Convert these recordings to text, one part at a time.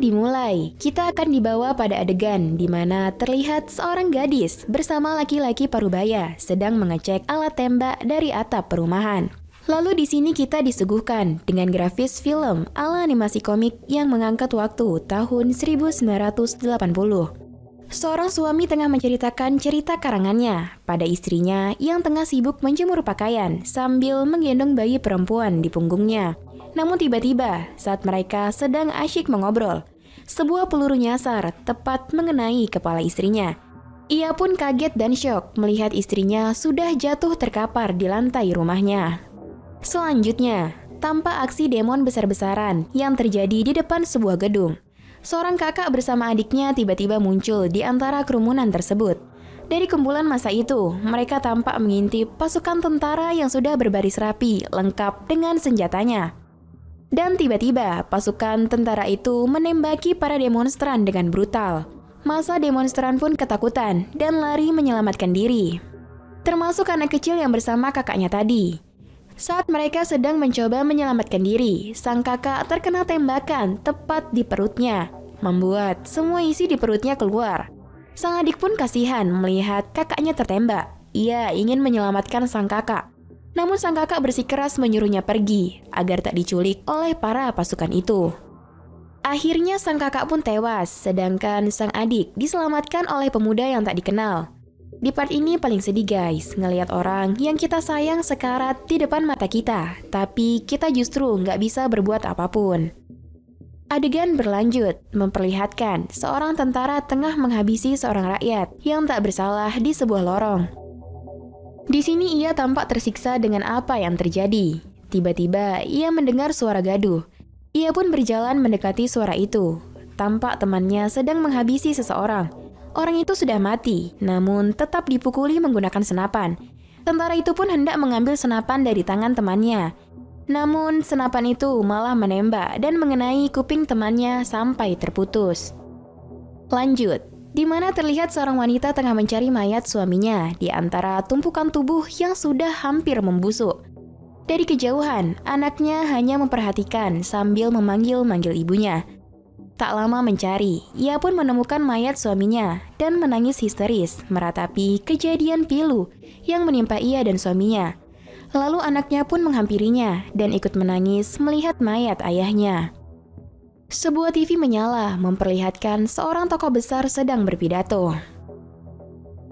dimulai, kita akan dibawa pada adegan di mana terlihat seorang gadis bersama laki-laki parubaya sedang mengecek alat tembak dari atap perumahan. Lalu di sini kita disuguhkan dengan grafis film ala animasi komik yang mengangkat waktu tahun 1980. Seorang suami tengah menceritakan cerita karangannya pada istrinya yang tengah sibuk menjemur pakaian sambil menggendong bayi perempuan di punggungnya. Namun tiba-tiba saat mereka sedang asyik mengobrol, sebuah peluru nyasar tepat mengenai kepala istrinya. Ia pun kaget dan syok melihat istrinya sudah jatuh terkapar di lantai rumahnya. Selanjutnya, tampak aksi demon besar-besaran yang terjadi di depan sebuah gedung. Seorang kakak bersama adiknya tiba-tiba muncul di antara kerumunan tersebut. Dari kumpulan massa itu, mereka tampak mengintip pasukan tentara yang sudah berbaris rapi, lengkap dengan senjatanya. Dan tiba-tiba, pasukan tentara itu menembaki para demonstran dengan brutal. Massa demonstran pun ketakutan dan lari menyelamatkan diri. Termasuk anak kecil yang bersama kakaknya tadi. Saat mereka sedang mencoba menyelamatkan diri, sang kakak terkena tembakan tepat di perutnya, membuat semua isi di perutnya keluar. Sang adik pun kasihan melihat kakaknya tertembak. Ia ingin menyelamatkan sang kakak. Namun sang kakak bersikeras menyuruhnya pergi agar tak diculik oleh para pasukan itu. Akhirnya sang kakak pun tewas, sedangkan sang adik diselamatkan oleh pemuda yang tak dikenal. Di part ini paling sedih guys, ngelihat orang yang kita sayang sekarat di depan mata kita, tapi kita justru nggak bisa berbuat apapun. Adegan berlanjut, memperlihatkan seorang tentara tengah menghabisi seorang rakyat yang tak bersalah di sebuah lorong. Di sini ia tampak tersiksa dengan apa yang terjadi. Tiba-tiba ia mendengar suara gaduh. Ia pun berjalan mendekati suara itu. Tampak temannya sedang menghabisi seseorang. Orang itu sudah mati, namun tetap dipukuli menggunakan senapan. Tentara itu pun hendak mengambil senapan dari tangan temannya. Namun senapan itu malah menembak dan mengenai kuping temannya sampai terputus. Lanjut. Di mana terlihat seorang wanita tengah mencari mayat suaminya di antara tumpukan tubuh yang sudah hampir membusuk. Dari kejauhan, anaknya hanya memperhatikan sambil memanggil-manggil ibunya. Tak lama mencari, ia pun menemukan mayat suaminya dan menangis histeris meratapi kejadian pilu yang menimpa ia dan suaminya. Lalu anaknya pun menghampirinya dan ikut menangis melihat mayat ayahnya. Sebuah TV menyala memperlihatkan seorang tokoh besar sedang berpidato.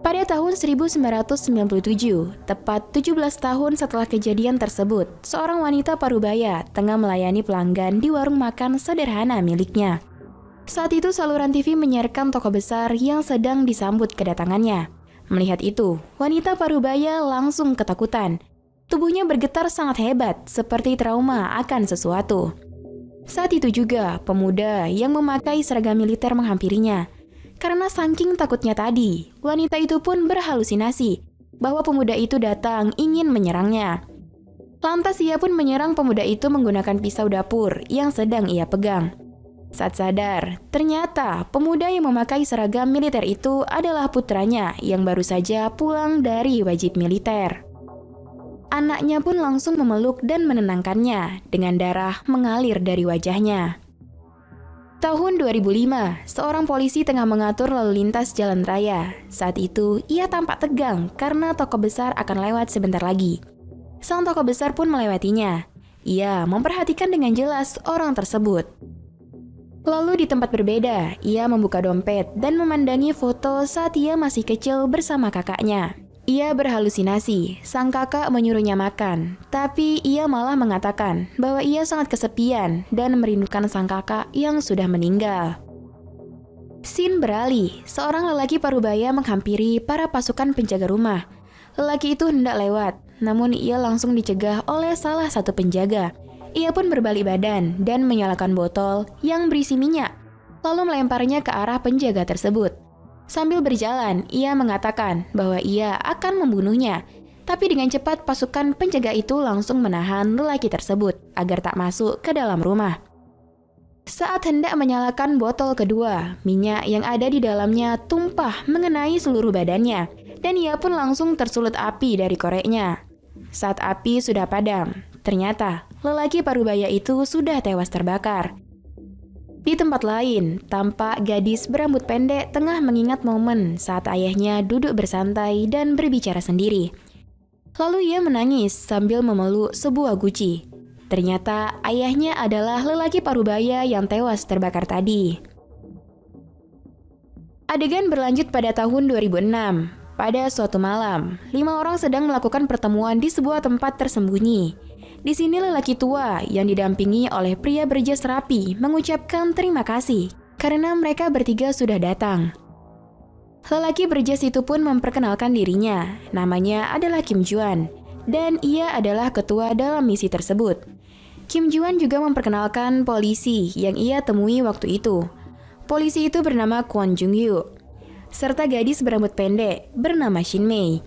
Pada tahun 1997, tepat 17 tahun setelah kejadian tersebut, seorang wanita parubaya tengah melayani pelanggan di warung makan sederhana miliknya. Saat itu saluran TV menyiarkan tokoh besar yang sedang disambut kedatangannya. Melihat itu, wanita parubaya langsung ketakutan. Tubuhnya bergetar sangat hebat, seperti trauma akan sesuatu. Saat itu juga, pemuda yang memakai seragam militer menghampirinya. Karena saking takutnya tadi, wanita itu pun berhalusinasi bahwa pemuda itu datang ingin menyerangnya. Lantas ia pun menyerang pemuda itu menggunakan pisau dapur yang sedang ia pegang. Saat sadar, ternyata pemuda yang memakai seragam militer itu adalah putranya yang baru saja pulang dari wajib militer. Anaknya pun langsung memeluk dan menenangkannya dengan darah mengalir dari wajahnya. Tahun 2005, seorang polisi tengah mengatur lalu lintas jalan raya. Saat itu, ia tampak tegang karena tokoh besar akan lewat sebentar lagi. Sang tokoh besar pun melewatinya. Ia memperhatikan dengan jelas orang tersebut. Lalu di tempat berbeda, ia membuka dompet dan memandangi foto saat ia masih kecil bersama kakaknya. Ia berhalusinasi, sang kakak menyuruhnya makan, tapi ia malah mengatakan bahwa ia sangat kesepian dan merindukan sang kakak yang sudah meninggal. Scene beralih, seorang lelaki parubaya menghampiri para pasukan penjaga rumah. Lelaki itu hendak lewat, namun ia langsung dicegah oleh salah satu penjaga. Ia pun berbalik badan dan menyalakan botol yang berisi minyak, lalu melemparnya ke arah penjaga tersebut. Sambil berjalan, ia mengatakan bahwa ia akan membunuhnya. Tapi dengan cepat pasukan penjaga itu langsung menahan lelaki tersebut agar tak masuk ke dalam rumah. Saat hendak menyalakan botol kedua, minyak yang ada di dalamnya tumpah mengenai seluruh badannya, dan ia pun langsung tersulut api dari koreknya. Saat api sudah padam, ternyata lelaki parubaya itu sudah tewas terbakar. Di tempat lain, tampak gadis berambut pendek tengah mengingat momen saat ayahnya duduk bersantai dan berbicara sendiri. Lalu ia menangis sambil memeluk sebuah guci. Ternyata ayahnya adalah lelaki parubaya yang tewas terbakar tadi. Adegan berlanjut pada tahun 2006. Pada suatu malam, 5 orang sedang melakukan pertemuan di sebuah tempat tersembunyi. Di sini lelaki tua yang didampingi oleh pria berjas rapi mengucapkan terima kasih karena mereka bertiga sudah datang. Lelaki berjas itu pun memperkenalkan dirinya, namanya adalah Kim Juan, dan ia adalah ketua dalam misi tersebut. Kim Juan juga memperkenalkan polisi yang ia temui waktu itu. Polisi itu bernama Kwon Jung Hyu, serta gadis berambut pendek bernama Shin Mei.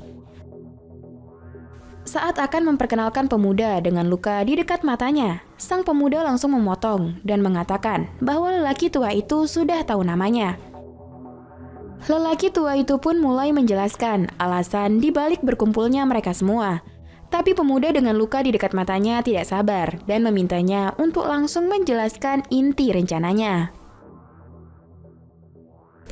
Saat akan memperkenalkan pemuda dengan luka di dekat matanya, sang pemuda langsung memotong dan mengatakan bahwa lelaki tua itu sudah tahu namanya. Lelaki tua itu pun mulai menjelaskan alasan dibalik berkumpulnya mereka semua. Tapi pemuda dengan luka di dekat matanya tidak sabar dan memintanya untuk langsung menjelaskan inti rencananya.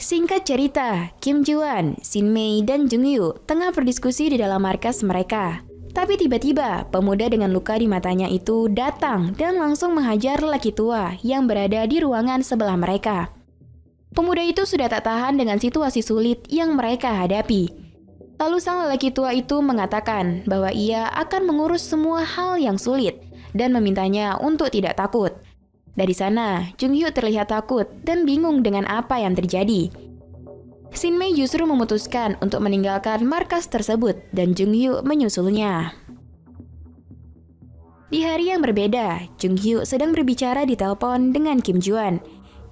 Singkat cerita, Kim Juan, Shin Mei, dan Jung Hyu tengah berdiskusi di dalam markas mereka. Tapi tiba-tiba, pemuda dengan luka di matanya itu datang dan langsung menghajar lelaki tua yang berada di ruangan sebelah mereka. Pemuda itu sudah tak tahan dengan situasi sulit yang mereka hadapi. Lalu sang lelaki tua itu mengatakan bahwa ia akan mengurus semua hal yang sulit dan memintanya untuk tidak takut. Dari sana, Jung Hyu terlihat takut dan bingung dengan apa yang terjadi. Shin Mei justru memutuskan untuk meninggalkan markas tersebut dan Jung Hyu menyusulnya. Di hari yang berbeda, Jung Hyu sedang berbicara di telepon dengan Kim Juan.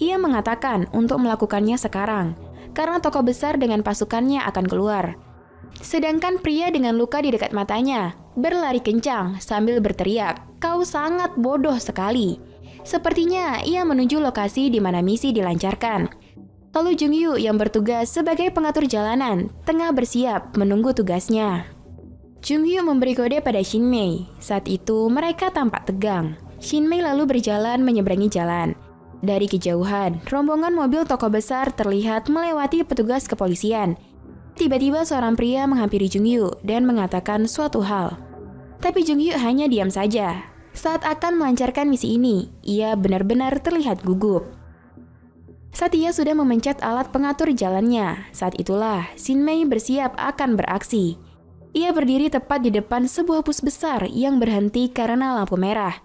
Ia mengatakan untuk melakukannya sekarang, karena tokoh besar dengan pasukannya akan keluar. Sedangkan pria dengan luka di dekat matanya berlari kencang sambil berteriak, "Kau sangat bodoh sekali." Sepertinya ia menuju lokasi di mana misi dilancarkan. Lalu Jung Hyu yang bertugas sebagai pengatur jalanan tengah bersiap menunggu tugasnya. Jung Hyu memberi kode pada Shin Mei. Saat itu mereka tampak tegang. Shin Mei lalu berjalan menyeberangi jalan. Dari kejauhan, rombongan mobil tokoh besar terlihat melewati petugas kepolisian. Tiba-tiba seorang pria menghampiri Jung Hyu dan mengatakan suatu hal. Tapi Jung Hyu hanya diam saja. Saat akan melancarkan misi ini, ia benar-benar terlihat gugup. Saat ia sudah memencet alat pengatur jalannya, saat itulah Shin Mei bersiap akan beraksi. Ia berdiri tepat di depan sebuah bus besar yang berhenti karena lampu merah.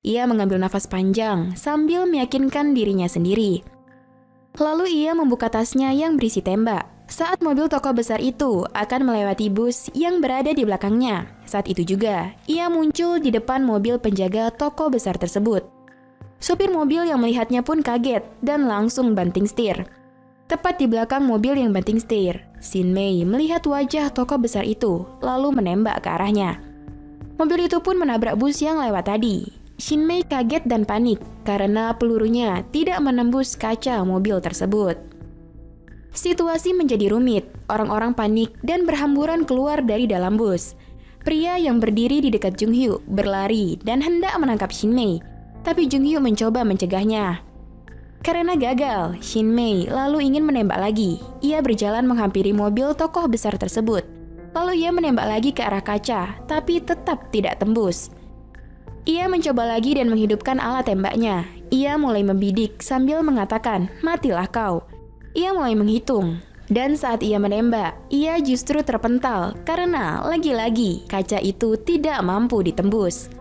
Ia mengambil nafas panjang sambil meyakinkan dirinya sendiri. Lalu ia membuka tasnya yang berisi tembak. Saat mobil tokoh besar itu akan melewati bus yang berada di belakangnya, saat itu juga ia muncul di depan mobil penjaga toko besar tersebut. Supir mobil yang melihatnya pun kaget dan langsung banting setir. Tepat di belakang mobil yang banting setir, Shin Mei melihat wajah tokoh besar itu, lalu menembak ke arahnya. Mobil itu pun menabrak bus yang lewat tadi. Shin Mei kaget dan panik karena pelurunya tidak menembus kaca mobil tersebut. Situasi menjadi rumit, orang-orang panik dan berhamburan keluar dari dalam bus. Pria yang berdiri di dekat Jung Hyu berlari dan hendak menangkap Shin Mei. Tapi Jung Hyu mencoba mencegahnya. Karena gagal, Shin Mei lalu ingin menembak lagi. Ia berjalan menghampiri mobil tokoh besar tersebut. Lalu ia menembak lagi ke arah kaca, tapi tetap tidak tembus. Ia mencoba lagi dan menghidupkan alat tembaknya. Ia mulai membidik sambil mengatakan, "Matilah kau." Ia mulai menghitung. Dan saat ia menembak, ia justru terpental karena lagi-lagi kaca itu tidak mampu ditembus.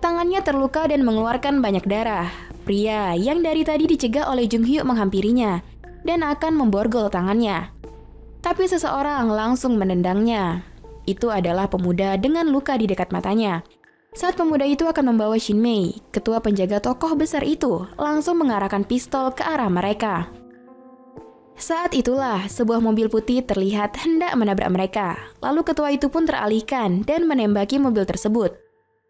Tangannya terluka dan mengeluarkan banyak darah. Pria yang dari tadi dicegah oleh Jung Hyu menghampirinya dan akan memborgol tangannya. Tapi seseorang langsung menendangnya. Itu adalah pemuda dengan luka di dekat matanya. Saat pemuda itu akan membawa Shin Mei, ketua penjaga tokoh besar itu langsung mengarahkan pistol ke arah mereka. Saat itulah sebuah mobil putih terlihat hendak menabrak mereka. Lalu ketua itu pun teralihkan dan menembaki mobil tersebut.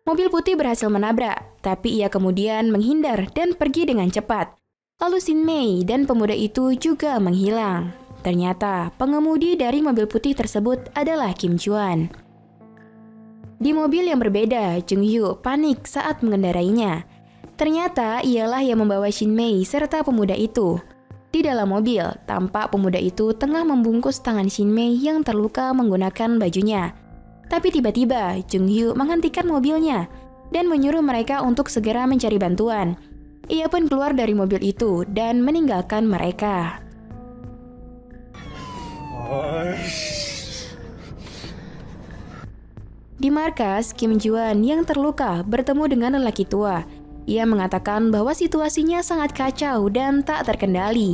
Mobil putih berhasil menabrak, tapi ia kemudian menghindar dan pergi dengan cepat. Lalu Shin Mei dan pemuda itu juga menghilang. Ternyata pengemudi dari mobil putih tersebut adalah Kim Juan. Di mobil yang berbeda, Jung Hyu panik saat mengendarainya. Ternyata ialah yang membawa Shin Mei serta pemuda itu. Di dalam mobil, tampak pemuda itu tengah membungkus tangan Shin Mei yang terluka menggunakan bajunya. Tapi tiba-tiba, Jung Hyo menghentikan mobilnya dan menyuruh mereka untuk segera mencari bantuan. Ia pun keluar dari mobil itu dan meninggalkan mereka. Di markas, Kim Juan yang terluka bertemu dengan lelaki tua. Ia mengatakan bahwa situasinya sangat kacau dan tak terkendali.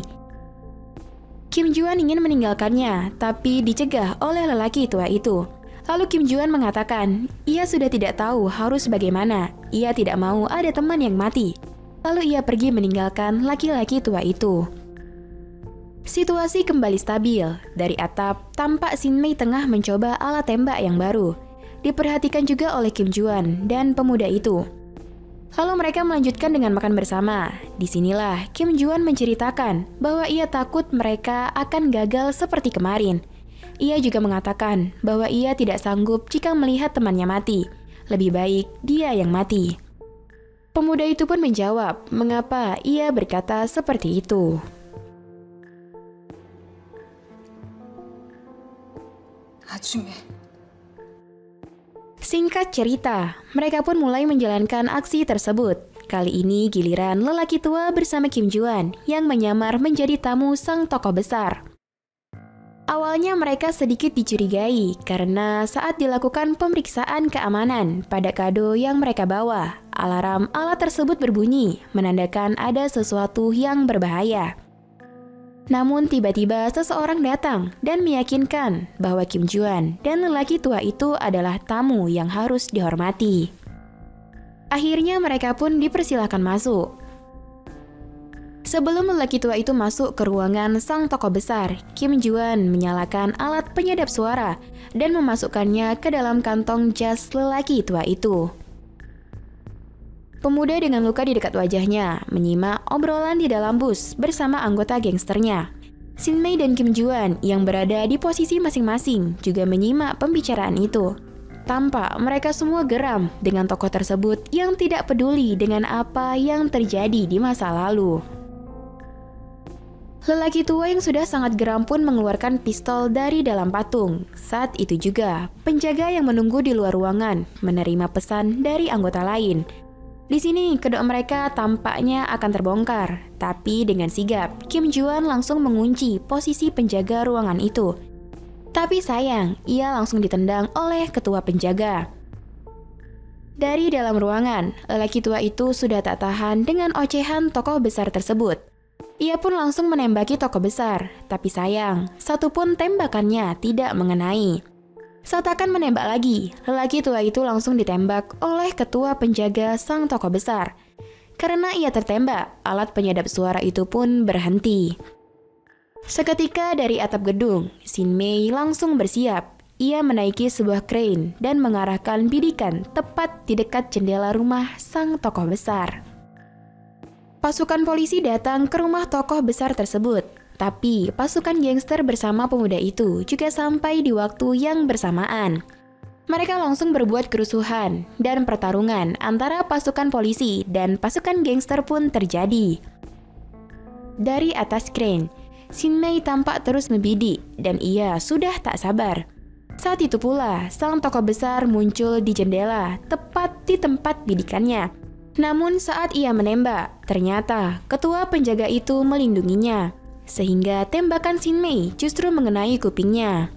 Kim Juan ingin meninggalkannya, tapi dicegah oleh lelaki tua itu. Lalu Kim Juan mengatakan, ia sudah tidak tahu harus bagaimana. Ia tidak mau ada teman yang mati. Lalu ia pergi meninggalkan laki-laki tua itu. Situasi kembali stabil. Dari atap, tampak Shin Mei tengah mencoba alat tembak yang baru. Diperhatikan juga oleh Kim Juan dan pemuda itu. Lalu mereka melanjutkan dengan makan bersama. Disinilah Kim Juan menceritakan bahwa ia takut mereka akan gagal seperti kemarin. Ia juga mengatakan bahwa ia tidak sanggup jika melihat temannya mati. Lebih baik dia yang mati. Pemuda itu pun menjawab mengapa ia berkata seperti itu. Singkat cerita, mereka pun mulai menjalankan aksi tersebut. Kali ini giliran lelaki tua bersama Kim Juan yang menyamar menjadi tamu sang tokoh besar. Awalnya mereka sedikit dicurigai karena saat dilakukan pemeriksaan keamanan pada kado yang mereka bawa, alarm alat tersebut berbunyi, menandakan ada sesuatu yang berbahaya. Namun tiba-tiba seseorang datang dan meyakinkan bahwa Kim Juan dan lelaki tua itu adalah tamu yang harus dihormati. Akhirnya mereka pun dipersilakan masuk. Sebelum lelaki tua itu masuk ke ruangan sang tokoh besar, Kim Juan menyalakan alat penyedap suara dan memasukkannya ke dalam kantong jas lelaki tua itu. Pemuda dengan luka di dekat wajahnya menyimak obrolan di dalam bus bersama anggota gangsternya. Shin Mei dan Kim Juan yang berada di posisi masing-masing juga menyimak pembicaraan itu. Tampak mereka semua geram dengan tokoh tersebut yang tidak peduli dengan apa yang terjadi di masa lalu. Lelaki tua yang sudah sangat geram pun mengeluarkan pistol dari dalam patung. Saat itu juga, penjaga yang menunggu di luar ruangan menerima pesan dari anggota lain. Di sini, kedua mereka tampaknya akan terbongkar. Tapi dengan sigap, Kim Juan langsung mengunci posisi penjaga ruangan itu. Tapi sayang, ia langsung ditendang oleh ketua penjaga. Dari dalam ruangan, lelaki tua itu sudah tak tahan dengan ocehan tokoh besar tersebut. Ia pun langsung menembaki tokoh besar, tapi sayang, satupun tembakannya tidak mengenai. Saat akan menembak lagi, lelaki tua itu langsung ditembak oleh ketua penjaga sang tokoh besar. Karena ia tertembak, alat penyedap suara itu pun berhenti. Seketika dari atap gedung, Shin Mei langsung bersiap. Ia menaiki sebuah crane dan mengarahkan bidikan tepat di dekat jendela rumah sang tokoh besar. Pasukan polisi datang ke rumah tokoh besar tersebut. Tapi pasukan gangster bersama pemuda itu juga sampai di waktu yang bersamaan. Mereka langsung berbuat kerusuhan dan pertarungan antara pasukan polisi dan pasukan gangster pun terjadi. Dari atas crane, Shin Mei tampak terus membidik dan ia sudah tak sabar. Saat itu pula, sang tokoh besar muncul di jendela tepat di tempat bidikannya. Namun saat ia menembak, ternyata ketua penjaga itu melindunginya. Sehingga tembakan Shin Mei justru mengenai kupingnya.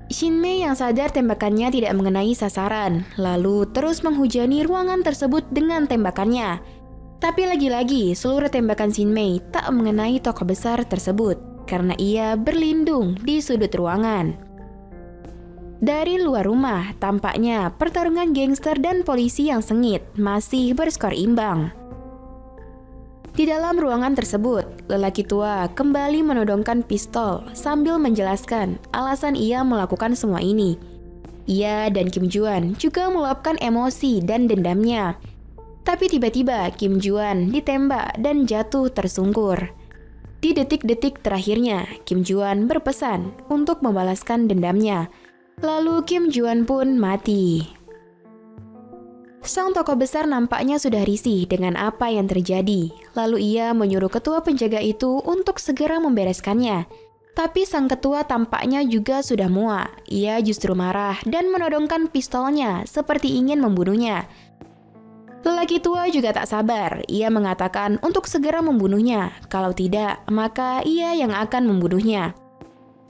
Shin Mei yang sadar tembakannya tidak mengenai sasaran, lalu terus menghujani ruangan tersebut dengan tembakannya. Tapi lagi-lagi seluruh tembakan Shin Mei tak mengenai tokoh besar tersebut, karena ia berlindung di sudut ruangan. Dari luar rumah, tampaknya pertarungan gangster dan polisi yang sengit masih berskor imbang. Di dalam ruangan tersebut, lelaki tua kembali menodongkan pistol sambil menjelaskan alasan ia melakukan semua ini. Ia dan Kim Juan juga meluapkan emosi dan dendamnya. Tapi tiba-tiba Kim Juan ditembak dan jatuh tersungkur. Di detik-detik terakhirnya, Kim Juan berpesan untuk membalaskan dendamnya. Lalu Kim Juan pun mati. Sang tokoh besar nampaknya sudah risih dengan apa yang terjadi. Lalu ia menyuruh ketua penjaga itu untuk segera membereskannya. Tapi sang ketua tampaknya juga sudah muak. Ia justru marah dan menodongkan pistolnya seperti ingin membunuhnya. Lelaki tua juga tak sabar. Ia mengatakan untuk segera membunuhnya. Kalau tidak, maka ia yang akan membunuhnya.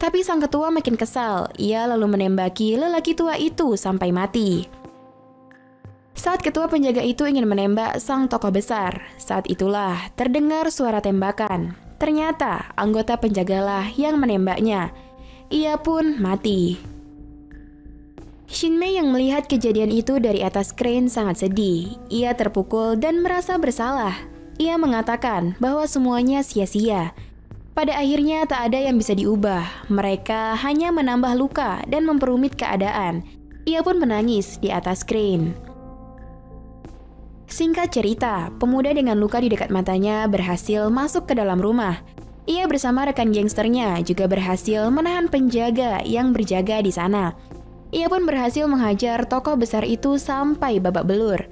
Tapi sang ketua makin kesal. Ia lalu menembaki lelaki tua itu sampai mati. Saat ketua penjaga itu ingin menembak sang tokoh besar, saat itulah terdengar suara tembakan. Ternyata anggota penjagalah yang menembaknya. Ia pun mati. Shinmei yang melihat kejadian itu dari atas crane sangat sedih. Ia terpukul dan merasa bersalah. Ia mengatakan bahwa semuanya sia-sia. Pada akhirnya tak ada yang bisa diubah. Mereka hanya menambah luka dan memperumit keadaan. Ia pun menangis di atas crane. Singkat cerita, pemuda dengan luka di dekat matanya berhasil masuk ke dalam rumah. Ia bersama rekan gangsternya juga berhasil menahan penjaga yang berjaga di sana. Ia pun berhasil menghajar tokoh besar itu sampai babak belur.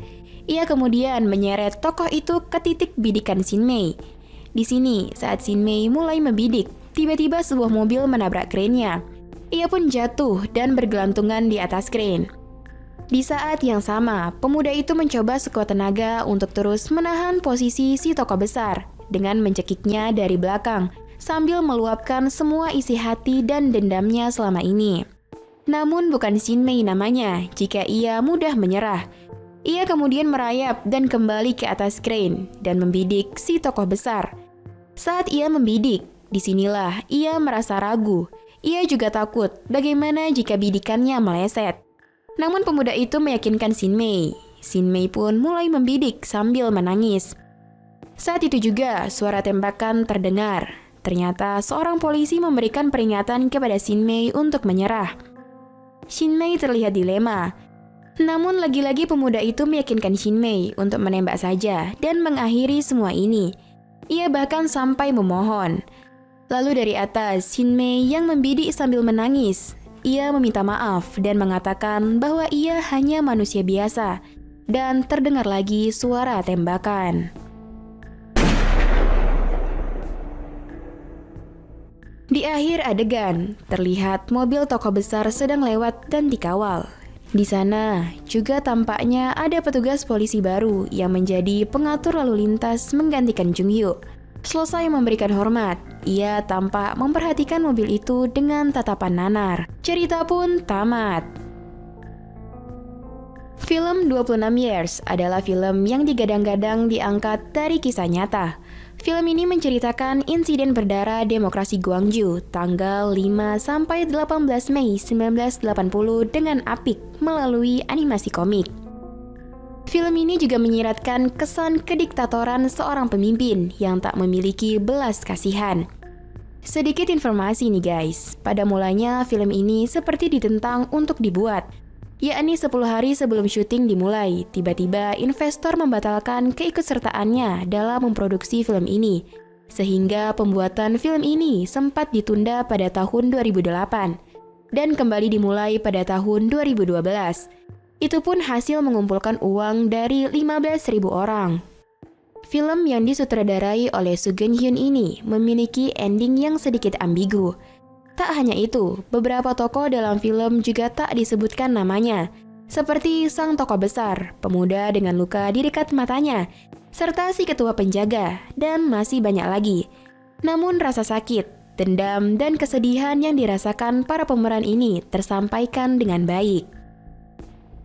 Ia kemudian menyeret tokoh itu ke titik bidikan Shinmei. Di sini, saat Shinmei mulai membidik, tiba-tiba sebuah mobil menabrak krennya. Ia pun jatuh dan bergelantungan di atas kren. Di saat yang sama, pemuda itu mencoba sekuat tenaga untuk terus menahan posisi si tokoh besar dengan mencekiknya dari belakang sambil meluapkan semua isi hati dan dendamnya selama ini. Namun bukan Shinmei namanya jika ia mudah menyerah. Ia kemudian merayap dan kembali ke atas crane dan membidik si tokoh besar. Saat ia membidik, disinilah ia merasa ragu. Ia juga takut bagaimana jika bidikannya meleset. Namun pemuda itu meyakinkan Shinmei. Shinmei pun mulai membidik sambil menangis. Saat itu juga suara tembakan terdengar. Ternyata seorang polisi memberikan peringatan kepada Shinmei untuk menyerah. Shinmei terlihat dilema. Namun lagi-lagi pemuda itu meyakinkan Shinmei untuk menembak saja dan mengakhiri semua ini. Ia bahkan sampai memohon. Lalu dari atas, Shinmei yang membidik sambil menangis. Ia meminta maaf dan mengatakan bahwa ia hanya manusia biasa. Dan terdengar lagi suara tembakan. Di akhir adegan, terlihat mobil tokoh besar sedang lewat dan dikawal. Di sana juga tampaknya ada petugas polisi baru yang menjadi pengatur lalu lintas menggantikan Jung Hyuk. Selesai memberikan hormat, ia tampak memperhatikan mobil itu dengan tatapan nanar. Cerita pun tamat. Film 26 Years adalah film yang digadang-gadang diangkat dari kisah nyata. Film ini menceritakan insiden berdarah demokrasi Gwangju tanggal 5-18 Mei 1980 dengan apik melalui animasi komik. Film ini juga menyiratkan kesan kediktatoran seorang pemimpin yang tak memiliki belas kasihan. Sedikit informasi nih guys, pada mulanya film ini seperti ditentang untuk dibuat. Yakni 10 hari sebelum syuting dimulai, tiba-tiba investor membatalkan keikutsertaannya dalam memproduksi film ini. Sehingga pembuatan film ini sempat ditunda pada tahun 2008 dan kembali dimulai pada tahun 2012. Itu pun hasil mengumpulkan uang dari 15.000 orang. Film yang disutradarai oleh Soo Geun-hyun ini memiliki ending yang sedikit ambigu. Tak hanya itu, beberapa tokoh dalam film juga tak disebutkan namanya, seperti sang tokoh besar, pemuda dengan luka di dekat matanya, serta si ketua penjaga, dan masih banyak lagi. Namun rasa sakit, dendam, dan kesedihan yang dirasakan para pemeran ini tersampaikan dengan baik.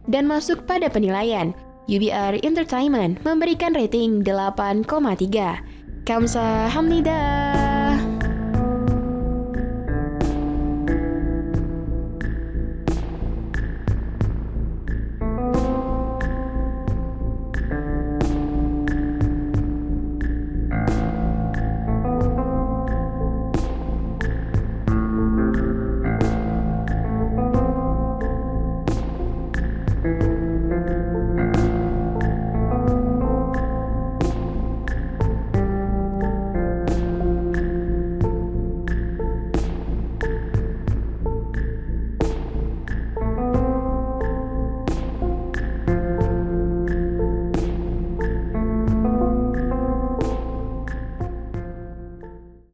Dan masuk pada penilaian, UBR Entertainment memberikan rating 8,3. Kamsahamnida.